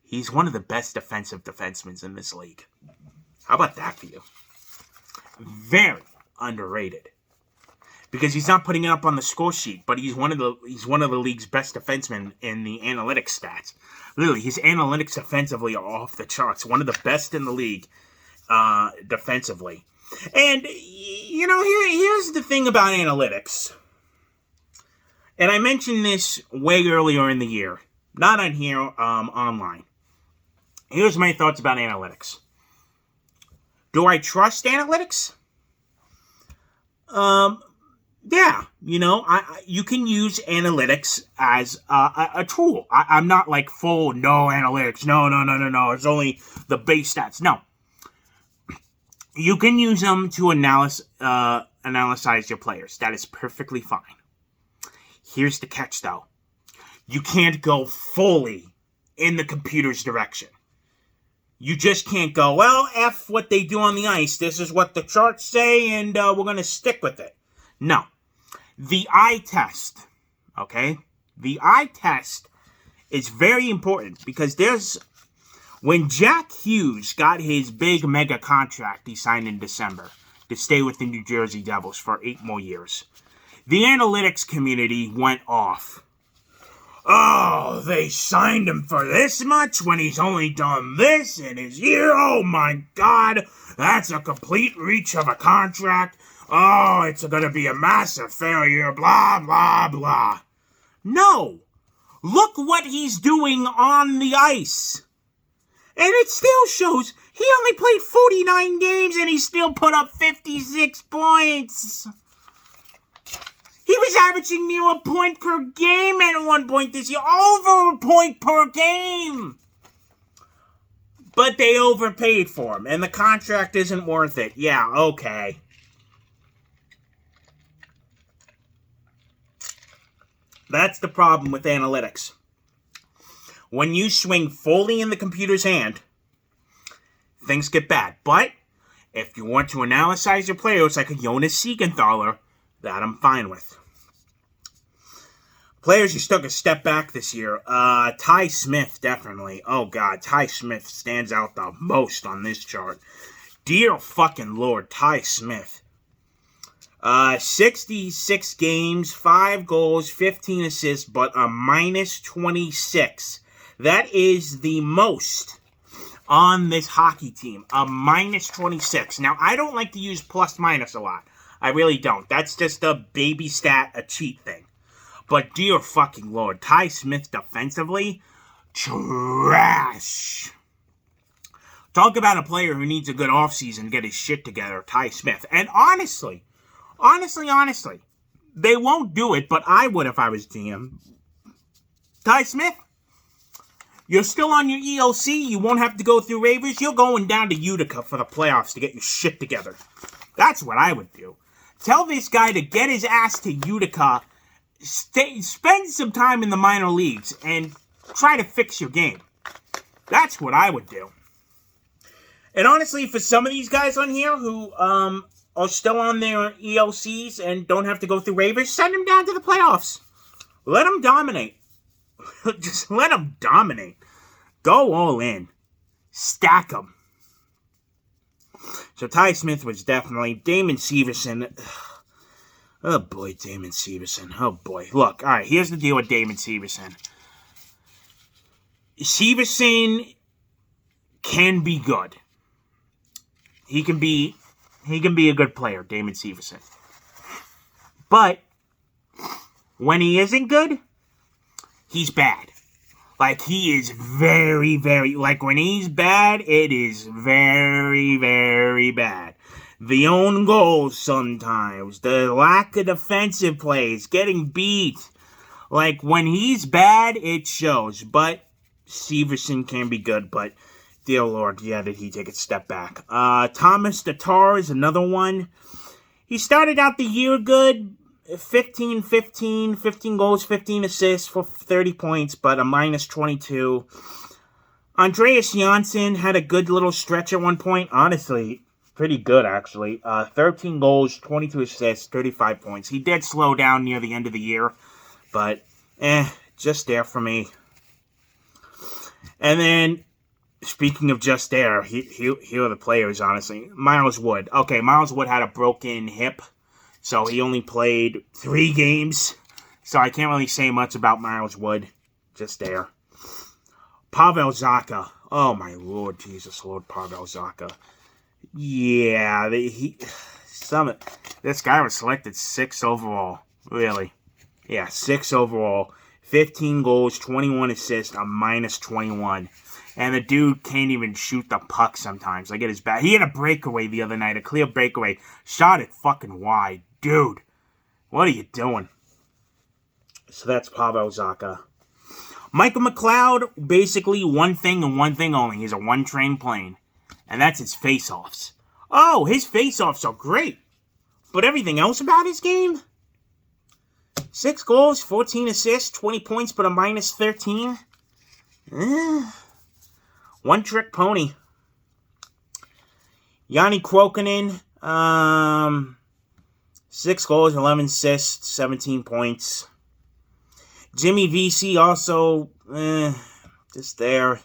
he's one of the best defensive defensemen in this league. How about that for you? Very underrated. Because he's not putting it up on the score sheet, but he's one of the league's best defensemen in the analytics stats. Literally, his analytics offensively are off the charts. One of the best in the league defensively. And, you know, here's the thing about analytics. And I mentioned this way earlier in the year. Not on here, online. Here's my thoughts about analytics. Do I trust analytics? Yeah, you know, you can use analytics as a tool. I'm not like full no analytics. No. It's only the base stats. No. You can use them to analyze your players. That is perfectly fine. Here's the catch, though. You can't go fully in the computer's direction. You just can't go, well, F what they do on the ice. This is what the charts say, and we're going to stick with it. No. The eye test, okay? The eye test is very important because when Jack Hughes got his big mega contract he signed in December to stay with the New Jersey Devils for 8 more years, the analytics community went off. Oh, they signed him for this much when he's only done this in his year? Oh my God, that's a complete reach of a contract. Oh, it's going to be a massive failure, blah, blah, blah. No. Look what he's doing on the ice. And it still shows he only played 49 games and he still put up 56 points. He was averaging near a point per game at one point this year. Over a point per game. But they overpaid for him and the contract isn't worth it. Yeah, okay. That's the problem with analytics. When you swing fully in the computer's hand, things get bad. But if you want to analyze your players like a Jonas Siegenthaler, That I'm fine with. Players just took a step back this year. Ty Smith, definitely. Oh, God. Ty Smith stands out the most on this chart. Dear fucking Lord, Ty Smith. 66 games, 5 goals, 15 assists, but a minus 26. That is the most on this hockey team. A minus 26. Now, I don't like to use plus minus a lot. I really don't. That's just a baby stat, a cheat thing. But dear fucking Lord, Ty Smith defensively, trash. Talk about a player who needs a good offseason to get his shit together, Ty Smith. And honestly, they won't do it, but I would if I was GM. Ty Smith, you're still on your ELC. You won't have to go through waivers. You're going down to Utica for the playoffs to get your shit together. That's what I would do. Tell this guy to get his ass to Utica, spend some time in the minor leagues, and try to fix your game. That's what I would do. And honestly, for some of these guys on here who are still on their ELCs and don't have to go through waivers, send them down to the playoffs. Let them dominate. Just let them dominate. Go all in. Stack them. So Ty Smith was definitely Damon Severson. Oh boy, Damon Severson. Oh boy. Look, alright, here's the deal with Damon Severson. Severson can be good. He can be a good player, Damon Severson. But when he isn't good, he's bad. Like, he is very, very... Like, when he's bad, it is very, very bad. The own goals sometimes. The lack of defensive plays. Getting beat. Like, when he's bad, it shows. But Severson can be good. But, dear Lord, yeah, did he take a step back. Thomas Tatar is another one. He started out the year good. 15 goals, 15 assists for 30 points, but a minus 22. Andreas Janssen had a good little stretch at one point. Honestly, pretty good, actually. 13 goals, 22 assists, 35 points. He did slow down near the end of the year, but, just there for me. And then, speaking of just there, here are the players, honestly. Miles Wood. Okay, Miles Wood had a broken hip. So he only played 3 games. So I can't really say much about Miles Wood. Just there. Pavel Zacha. Oh my Lord, Jesus Lord, Pavel Zacha. Yeah, this guy was selected 6th overall. Really. Yeah, 6th overall. 15 goals, 21 assists, a minus 21. And the dude can't even shoot the puck sometimes. Like, it is bad. He had a breakaway the other night, a clear breakaway. Shot it fucking wide. Dude, what are you doing? So that's Pavel Zacha. Michael McLeod, basically one thing and one thing only. He's a one-train plane. And that's his face-offs. Oh, his face-offs are great. But everything else about his game? 6 goals, 14 assists, 20 points, but a minus 13. One-trick pony. Yanni Krokonen, 6 goals, 11 assists, 17 points. Jimmy Vesey also, just there.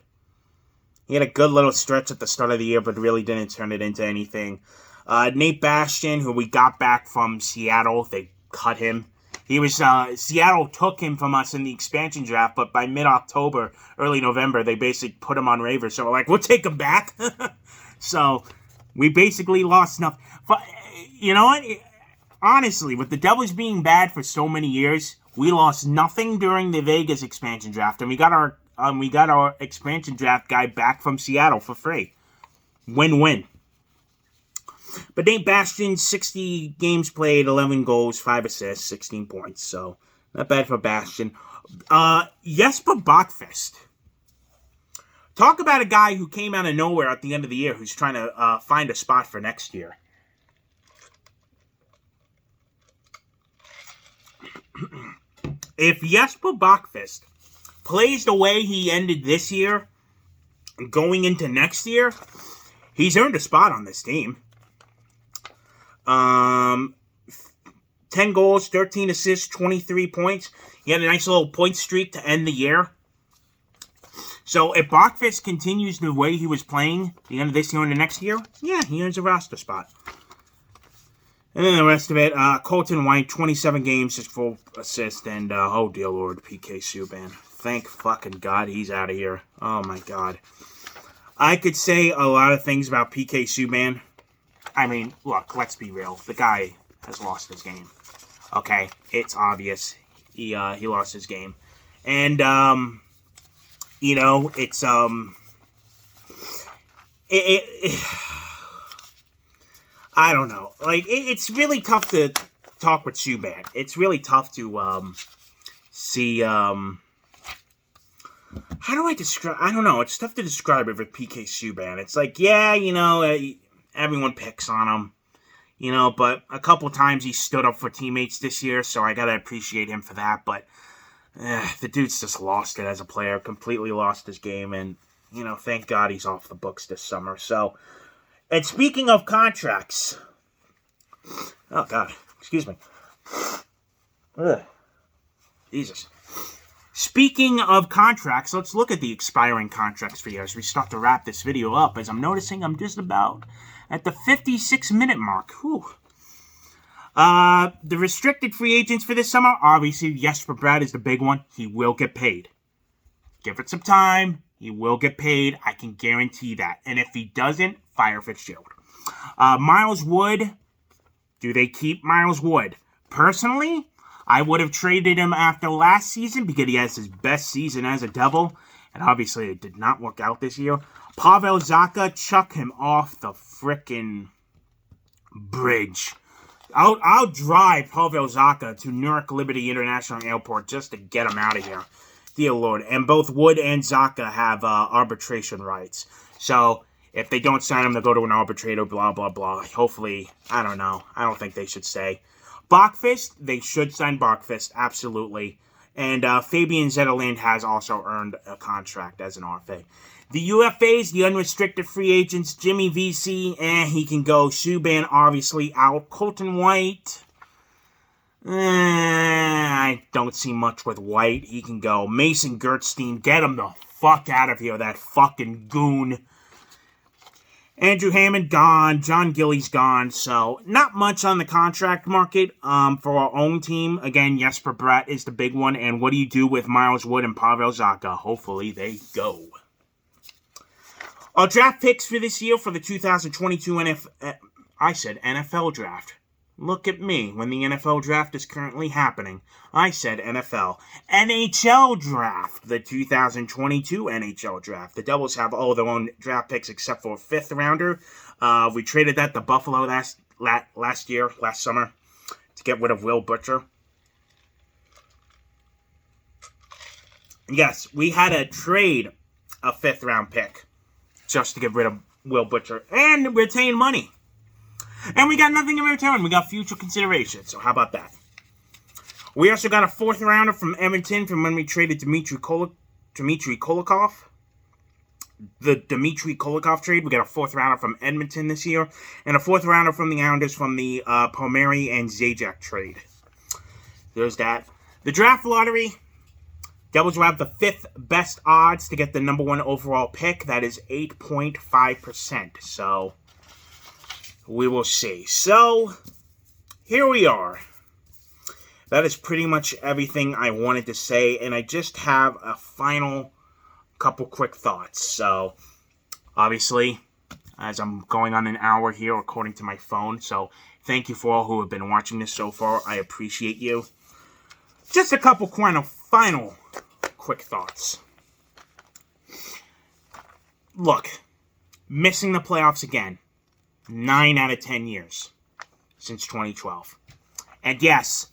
He had a good little stretch at the start of the year, but really didn't turn it into anything. Nate Bastian, who we got back from Seattle, they cut him. He was, Seattle took him from us in the expansion draft, but by mid-October, early November, they basically put him on waivers. So we're like, we'll take him back. So we basically lost nothing. You know what? Honestly, with the Devils being bad for so many years, we lost nothing during the Vegas expansion draft, and we got our expansion draft guy back from Seattle for free. Win-win. But Nate Bastian, 60 games played, 11 goals, 5 assists, 16 points. So, not bad for Bastian. Jesper Bachfest. Talk about a guy who came out of nowhere at the end of the year who's trying to find a spot for next year. If Jesper Bachfest plays the way he ended this year, going into next year, he's earned a spot on this team. 10 10 goals, 13 assists, 23 points. He had a nice little point streak to end the year. So if Bachfist continues the way he was playing the end of this year and the next year, yeah, he earns a roster spot. And then the rest of it, Colton White, 27 games, 6 full assist, and oh dear Lord, PK Subban. Thank fucking God he's out of here. Oh my God. I could say a lot of things about PK Subban. I mean, look, let's be real. The guy has lost his game. Okay, it's obvious. He lost his game. And, you know, it's, I don't know. Like, it's really tough to talk with Subban. It's really tough to, see, how do I describe, I don't know. It's tough to describe it with PK Subban. It's like, yeah, you know, everyone picks on him, you know, but a couple times he stood up for teammates this year, so I gotta appreciate him for that, but the dude's just lost it as a player, completely lost his game, and, you know, thank God he's off the books this summer. So, and speaking of contracts, oh God, excuse me. Ugh. Jesus. Speaking of contracts, let's look at the expiring contracts for you as we start to wrap this video up, as I'm noticing I'm just about at the 56-minute mark. Whew. The restricted free agents for this summer, obviously, Jesper Bratt is the big one. He will get paid. Give it some time. He will get paid. I can guarantee that. And if he doesn't, fire Fitzgerald. Miles Wood. Do they keep Miles Wood? Personally, I would have traded him after last season because he has his best season as a Devil. And obviously, it did not work out this year. Pavel Zacha, chuck him off the frickin' bridge. I'll drive Pavel Zacha to Newark Liberty International Airport just to get him out of here. Dear Lord. And both Wood and Zacha have arbitration rights. So, if they don't sign him, they'll go to an arbitrator, blah, blah, blah. Hopefully, I don't know. I don't think they should stay. Bachfist, they should sign Bachfist, absolutely. And Fabian Zetterland has also earned a contract as an RFA. The UFAs, the unrestricted free agents, Jimmy VC, he can go. Subban, obviously, out. Colton White, I don't see much with White. He can go. Mason Gertstein, get him the fuck out of here, that fucking goon. Andrew Hammond, gone. John Gilly's gone. So, not much on the contract market for our own team. Again, Jesper Bratt is the big one. And what do you do with Miles Wood and Pavel Zacha? Hopefully, they go. Our draft picks for this year for the 2022 NFL draft. Look at me when the NFL draft is currently happening. I said NFL. NHL draft. The 2022 NHL draft. The Devils have all their own draft picks except for a 5th rounder. We traded that to Buffalo last summer, to get rid of Will Butcher. Yes, we had to trade a 5th round pick just to get rid of Will Butcher and retain money. And we got nothing in return. We got future consideration. So how about that? We also got a 4th rounder from Edmonton from when we traded Dmitry Kulikov. The Dmitry Kulikov trade. We got a 4th rounder from Edmonton this year. And a 4th rounder from the Islanders from the Palmieri and Zajac trade. There's that. The draft lottery. Devils will have the 5th best odds to get the number 1 overall pick. That is 8.5%. So, we will see. So, here we are. That is pretty much everything I wanted to say. And I just have a final couple quick thoughts. So, obviously, as I'm going on an hour here according to my phone. So, thank you for all who have been watching this so far. I appreciate you. Just a couple final quick thoughts. Look, missing the playoffs again. 9 out of 10 years since 2012. And yes,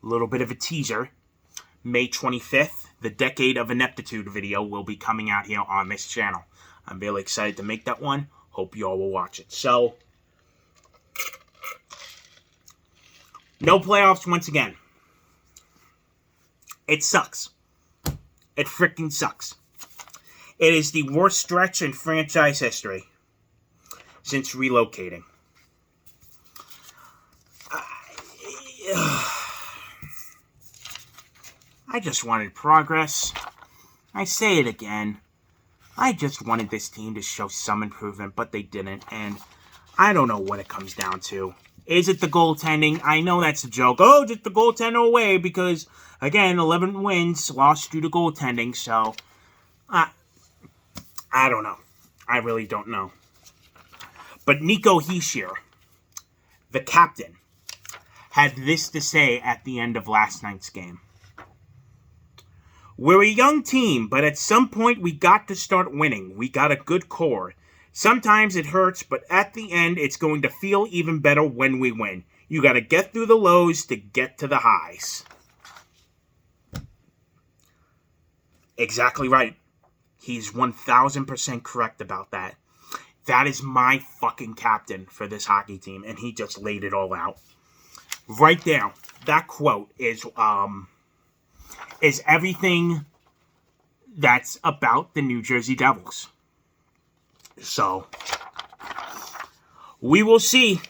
a little bit of a teaser. May 25th, the Decade of Ineptitude video will be coming out here on this channel. I'm really excited to make that one. Hope you all will watch it. So, no playoffs once again. It sucks. It freaking sucks. It is the worst stretch in franchise history since relocating. I just wanted progress. I say it again. I just wanted this team to show some improvement, but they didn't, and I don't know what it comes down to. Is it the goaltending? I know that's a joke. Oh, just the goaltender away because, again, 11 wins lost due to goaltending, so I don't know. I really don't know. But Nico Hischier, the captain, had this to say at the end of last night's game. We're a young team, but at some point we got to start winning. We got a good core. Sometimes it hurts, but at the end it's going to feel even better when we win. You got to get through the lows to get to the highs. Exactly right. He's 1000% correct about that. That is my fucking captain for this hockey team, and he just laid it all out. Right there, that quote is everything that's about the New Jersey Devils. So, we will see.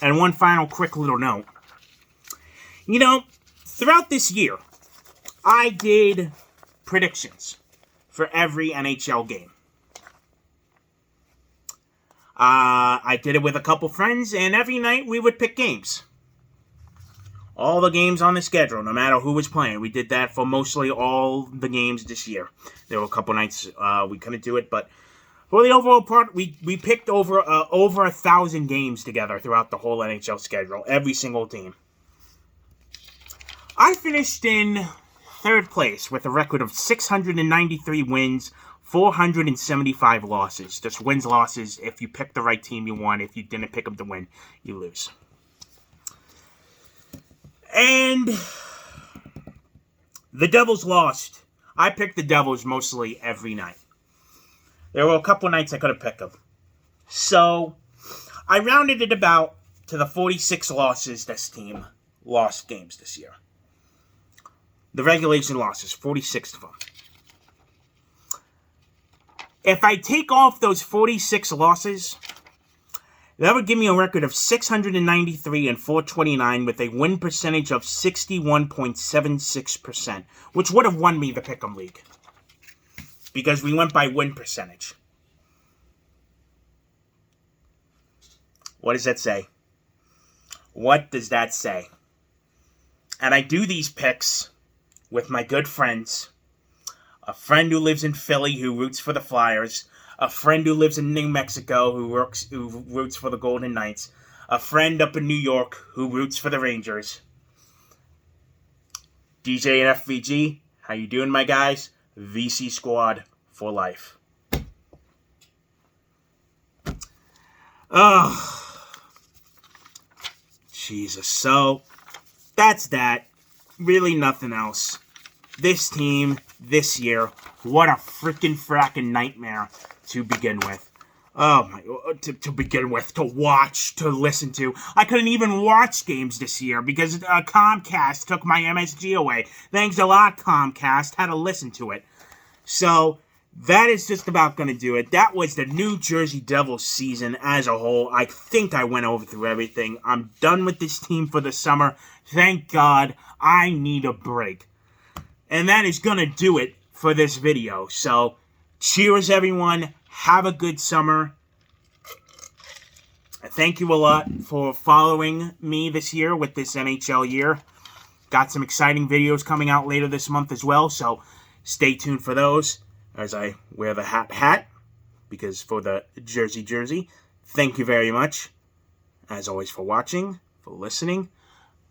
And one final quick little note. You know, throughout this year, I did predictions for every NHL game. I did it with a couple friends, and every night we would pick games. All the games on the schedule, no matter who was playing. We did that for mostly all the games this year. There were a couple nights we couldn't do it, but for the overall part, we picked over 1,000 games together throughout the whole NHL schedule, every single team. I finished in third place with a record of 693 wins, 475 losses. Just wins, losses. If you pick the right team, you won. If you didn't pick them to win, you lose. And the Devils lost. I picked the Devils mostly every night. There were a couple nights I could have picked them. So, I rounded it about to the 46 losses this team lost games this year. The regulation losses, 46 of them. If I take off those 46 losses, that would give me a record of 693 and 429 with a win percentage of 61.76%, which would have won me the Pick'em League. Because we went by win percentage. What does that say? What does that say? And I do these picks with my good friends. A friend who lives in Philly who roots for the Flyers. A friend who lives in New Mexico who roots for the Golden Knights. A friend up in New York who roots for the Rangers. DJ and FVG, how you doing, my guys? VC Squad for life. Oh, Jesus. So, that's that. Really nothing else. This team, this year, what a freaking fracking nightmare to begin with. Oh my, to begin with, to watch, to listen to. I couldn't even watch games this year because Comcast took my MSG away. Thanks a lot, Comcast. Had to listen to it. So, that is just about going to do it. That was the New Jersey Devils season as a whole. I think I went over through everything. I'm done with this team for the summer. Thank God. I need a break. And that is going to do it for this video. So, cheers everyone. Have a good summer. Thank you a lot for following me this year with this NHL year. Got some exciting videos coming out later this month as well. So, stay tuned for those as I wear the hat. Because for the jersey. Thank you very much. As always for watching, for listening.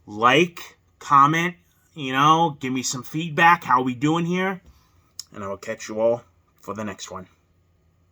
Like, comment. Give me some feedback. How we doing here? And I will catch you all for the next one.